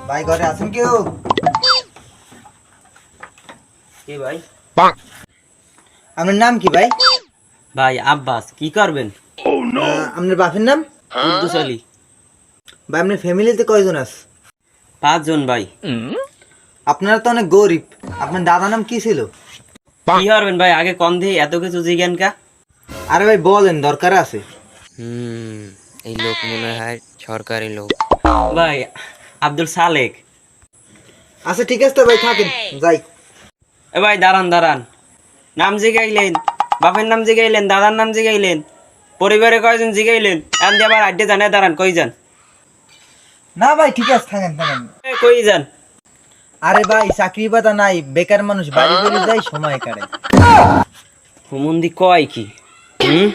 ভাই ঘরে আছেন কেউ? কে ভাই? আপনার নাম কি ভাই? ভাই আব্বাস। কি করবেন? আপনার বাপের নাম? কুদ্দুস আলী। ভাই আপনার ফ্যামিলিতে কয়জন আছে? 5 জন ভাই। আপনারা তো অনেক গরিব। আপনার দাদার নাম কি ছিল? কি করবেন ভাই? আগে কম দিয়ে এত কিছু জিজ্ঞান কা? আরে ভাই বলেন, দরকার আছে। এই লোক মনে হয় সরকারি লোক। ভাই আব্দুল সালেক। আচ্ছা ঠিক আছে তো ভাই, থাকেন যাই। এ ভাই দাঁড়ান দাঁড়ান, নাম জিগাইলেন, বাপের নাম জিগাইলেন, দাদার নাম জিগাইলেন, পরিবারে কয়জন জিগাইলেন, এখন দিয়ে আবার আড্ডে জানে দাঁড়ান, কই যান? না ভাই ঠিক আছে, থাকেন থাকেন। কই যান? আরে ভাই চাকরি পাতা নাই, বেকার মানুষ, বাড়ি বাড়ি যাই সময় কাটাই। হুমন্দি কয় কি? হুম?